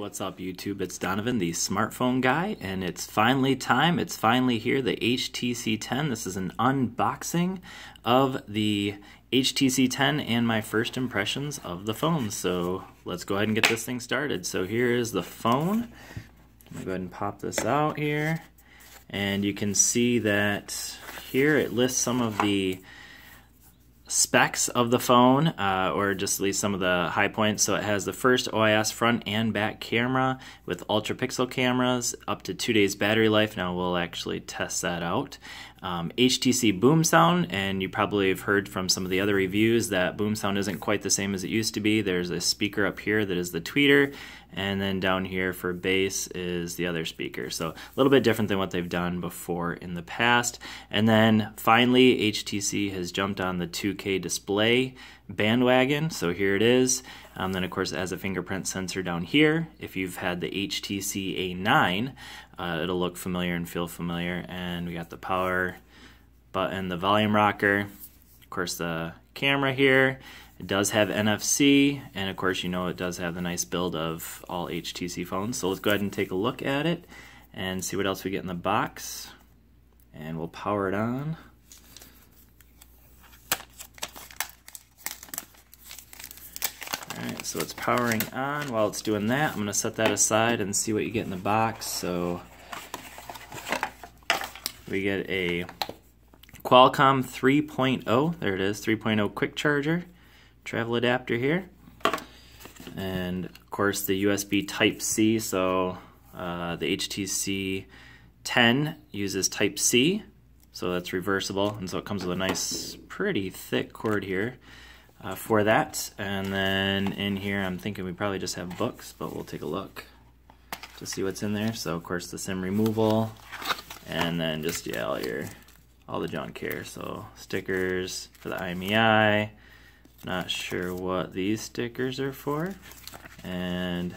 What's up YouTube? It's Donovan, the smartphone guy, and it's finally time. It's finally here, the HTC 10. This is an unboxing of the HTC 10 and my first impressions of the phone. So let's go ahead and get this thing started. So here is the phone. I'm going to go ahead and pop this out here. And you can see that here it lists some of the specs of the phone, or just at least some of the high points. So it has the first OIS front and back camera with ultra pixel cameras, up to 2 days battery life. Now we'll actually test that out. HTC boom sound, and you probably have heard from some of the other reviews that boom sound isn't quite the same as it used to be. There's a speaker up here that is the tweeter, and then down here for bass is the other speaker. So a little bit different than what they've done before in the past. And then finally HTC has jumped on the 2K display bandwagon. So here it is. Then of course it has a fingerprint sensor down here. If you've had the HTC A9, it'll look familiar and feel familiar. And we got the power button, the volume rocker, of course the camera here. It does have NFC, and of course you know it does have the nice build of all HTC phones. So let's go ahead and take a look at it and see what else we get in the box. And we'll power it on. Alright, so it's powering on. While it's doing that, I'm going to set that aside and see what you get in the box. So we get a Qualcomm 3.0, there it is, 3.0 quick charger, travel adapter here, and of course the USB Type-C. So the HTC 10 uses Type-C, so that's reversible, and so it comes with a nice pretty thick cord here for that. And then in here I'm thinking we probably just have books, but we'll take a look to see what's in there. So of course the SIM removal, and then just all the junk here. So stickers for the IMEI, not sure what these stickers are for, and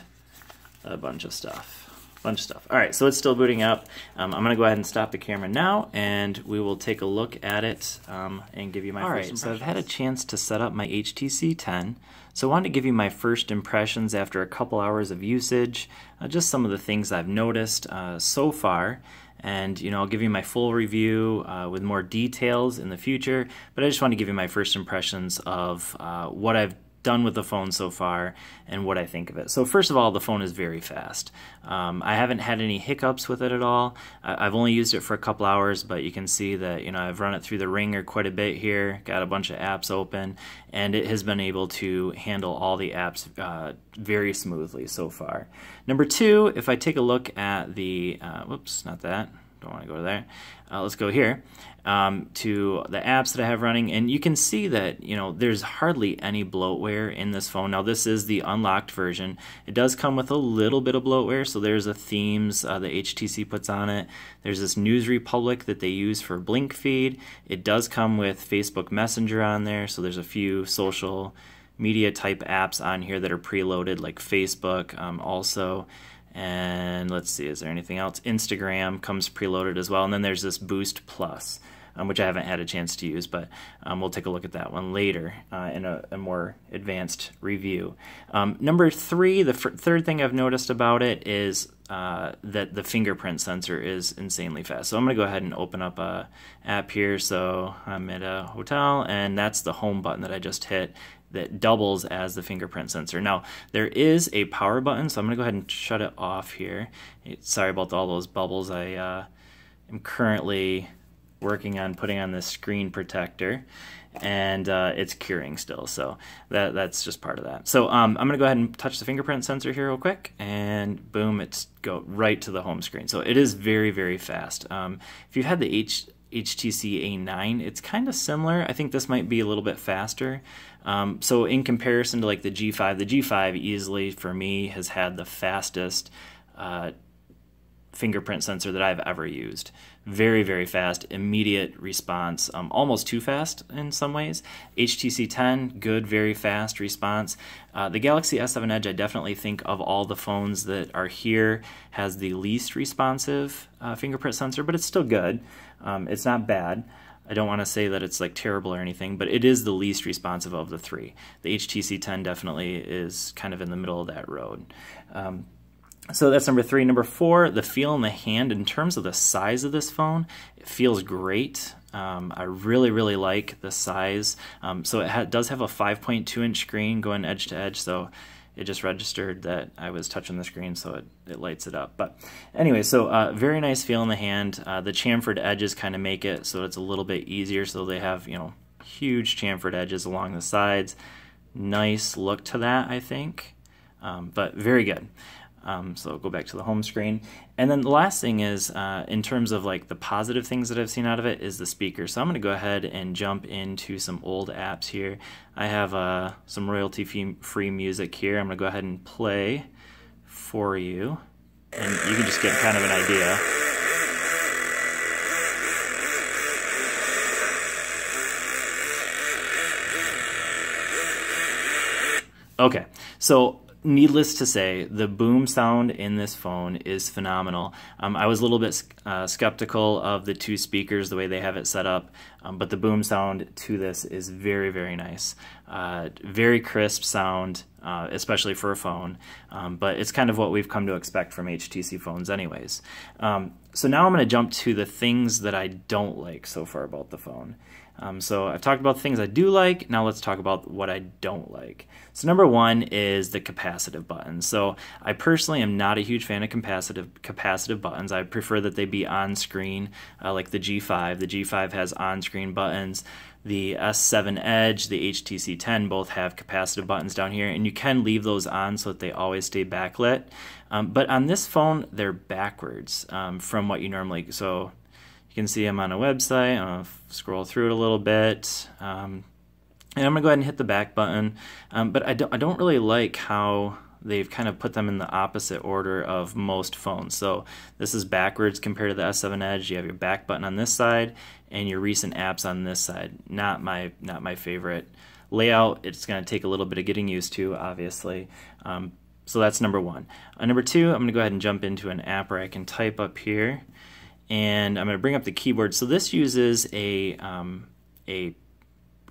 a bunch of stuff. Alright, so it's still booting up. I'm going to go ahead and stop the camera now, and we will take a look at it and give you my first impressions. So I've had a chance to set up my HTC 10, so I wanted to give you my first impressions after a couple hours of usage, just some of the things I've noticed so far. And I'll give you my full review with more details in the future, but I just want to give you my first impressions of what I've done with the phone so far and what I think of it. So first of all, the phone is very fast. I haven't had any hiccups with it at all. I've only used it for a couple hours, but you can see that I've run it through the ringer quite a bit here, got a bunch of apps open, and it has been able to handle all the apps very smoothly so far. Number two, if I take a look at the, whoops, not that, don't want to go to there. Let's go here to the apps that I have running, and you can see that there's hardly any bloatware in this phone. Now this is the unlocked version. It does come with a little bit of bloatware, so there's a themes that HTC puts on it. There's this News Republic that they use for Blink feed. It does come with Facebook Messenger on there, so there's a few social media type apps on here that are preloaded, like Facebook also. And let's see, is there anything else? Instagram comes preloaded as well. And then there's this Boost Plus, which I haven't had a chance to use, but we'll take a look at that one later in a more advanced review. Number three, the third thing I've noticed about it is that the fingerprint sensor is insanely fast. So I'm going to go ahead and open up a app here. So I'm at a hotel, and that's the home button that I just hit that doubles as the fingerprint sensor. Now, there is a power button, so I'm going to go ahead and shut it off here. Sorry about all those bubbles. I am currently working on putting on this screen protector, and it's curing still, so that's just part of that. So I'm going to go ahead and touch the fingerprint sensor here real quick, and boom, it's go right to the home screen. So it is very, very fast. If you've had the HTC A9, it's kind of similar. I think this might be a little bit faster. So in comparison to like the G5 easily for me has had the fastest fingerprint sensor that I've ever used. Very, very fast, immediate response, almost too fast in some ways. HTC 10, good, very fast response. The Galaxy S7 Edge, I definitely think of all the phones that are here, has the least responsive fingerprint sensor, but it's still good. It's not bad. I don't want to say that it's like terrible or anything, but it is the least responsive of the three. The HTC 10 definitely is kind of in the middle of that road. So that's number 3. Number 4, the feel in the hand. In terms of the size of this phone, it feels great. I really like the size. So it does have a 5.2-inch screen going edge to edge, so it just registered that I was touching the screen, so it lights it up. But anyway, so very nice feel in the hand. The chamfered edges kind of make it so it's a little bit easier, so they have, you know, huge chamfered edges along the sides. Nice look to that, I think, but very good. So go back to the home screen. And then the last thing is, in terms of like the positive things that I've seen out of it, is the speaker. So I'm going to go ahead and jump into some old apps here. I have some royalty-free music here. I'm going to go ahead and play for you, and you can just get kind of an idea. Okay, so needless to say, the boom sound in this phone is phenomenal. I was a little bit skeptical of the 2 speakers, the way they have it set up, but the boom sound to this is very nice. Very crisp sound, especially for a phone, but it's kind of what we've come to expect from HTC phones anyways. So now I'm going to jump to the things that I don't like so far about the phone. So I've talked about the things I do like. Now let's talk about what I don't like. So number 1 is the capacitive buttons. So I personally am not a huge fan of capacitive buttons. I prefer that they be on screen, like the G5. The G5 has on-screen buttons. The S7 Edge, the HTC 10 both have capacitive buttons down here, and you can leave those on so that they always stay backlit. But on this phone, they're backwards from what you normally. So you can see I'm on a website. I'll scroll through it a little bit, and I'm gonna go ahead and hit the back button. But I don't really like how they've kind of put them in the opposite order of most phones. So this is backwards compared to the S7 Edge. You have your back button on this side and your recent apps on this side. Not my favorite layout. It's gonna take a little bit of getting used to, obviously. So that's number 1. Number 2, I'm gonna go ahead and jump into an app where I can type up here. And I'm going to bring up the keyboard. So this uses a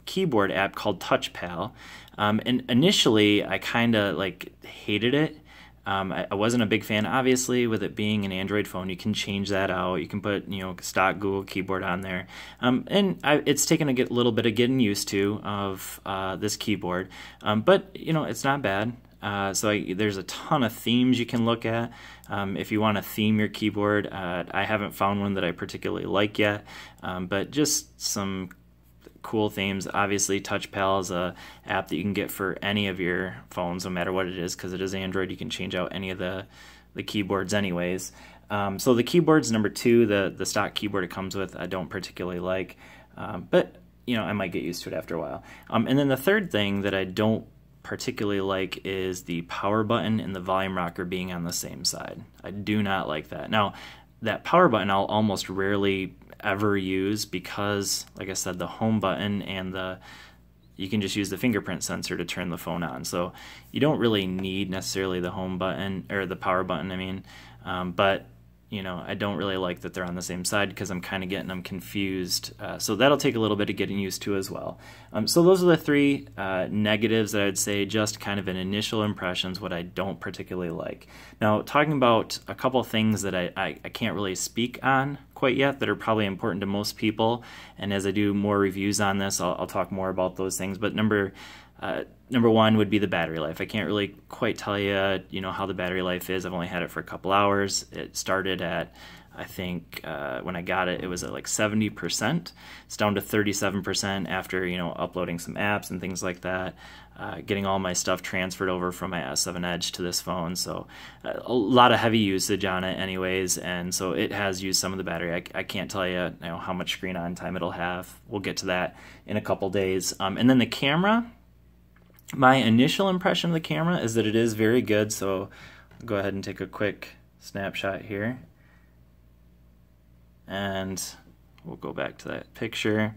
keyboard app called TouchPal. And initially, I kind of like hated it. I wasn't a big fan. Obviously, with it being an Android phone, you can change that out. You can put, you know, stock Google keyboard on there. It's taken a little bit of getting used to of this keyboard. But you know, it's not bad. There's a ton of themes you can look at. If you want to theme your keyboard, I haven't found one that I particularly like yet, but just some cool themes. Obviously, TouchPal is a app that you can get for any of your phones, no matter what it is, because it is Android. You can change out any of the keyboards anyways. So the keyboard's number 2, the stock keyboard it comes with, I don't particularly like, but you know, I might get used to it after a while. And then the third thing that I don't particularly like is the power button and the volume rocker being on the same side. I do not like that. Now, that power button I'll almost rarely ever use because, like I said, the home button and you can just use the fingerprint sensor to turn the phone on. So you don't really need necessarily the home button, or the power button, I mean. But you know, I don't really like that they're on the same side because I'm kind of getting them confused. So that'll take a little bit of getting used to as well. So those are the 3 negatives that I'd say, just kind of an initial impressions, what I don't particularly like. Now, talking about a couple things that I can't really speak on quite yet that are probably important to most people, and as I do more reviews on this, I'll talk more about those things. But number 1 would be the battery life. I can't really quite tell you, you know, how the battery life is. I've only had it for a couple hours. It started at, I think, when I got it, it was at like 70%. It's down to 37% after, you know, uploading some apps and things like that, getting all my stuff transferred over from my S7 Edge to this phone. So a lot of heavy usage on it anyways, and so it has used some of the battery. I can't tell you, you know, how much screen on time it'll have. We'll get to that in a couple days. And then the camera. My initial impression of the camera is that it is very good, so I'll go ahead and take a quick snapshot here. And we'll go back to that picture.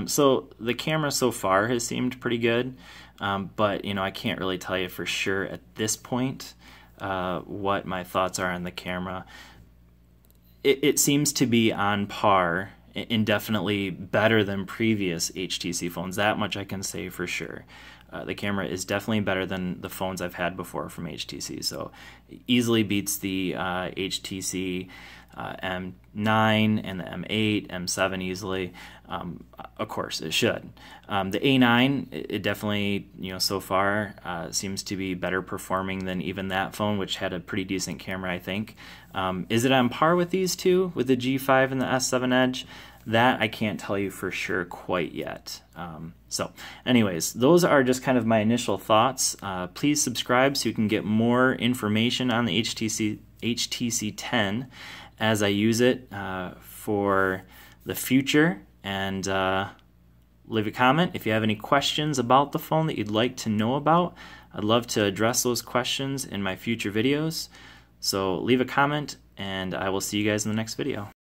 So the camera so far has seemed pretty good, but you know, I can't really tell you for sure at this point what my thoughts are on the camera. It seems to be on par indefinitely better than previous HTC phones. That much I can say for sure. The camera is definitely better than the phones I've had before from HTC, so easily beats the HTC M9 and the M8, M7 easily. Of course, it should. The A9, it definitely, so far seems to be better performing than even that phone, which had a pretty decent camera, I think. Is it on par with these two, with the G5 and the S7 Edge? That I can't tell you for sure quite yet. So anyways, those are just kind of my initial thoughts. Please subscribe so you can get more information on the HTC 10 as I use it for the future. And leave a comment if you have any questions about the phone that you'd like to know about. I'd love to address those questions in my future videos. So leave a comment, and I will see you guys in the next video.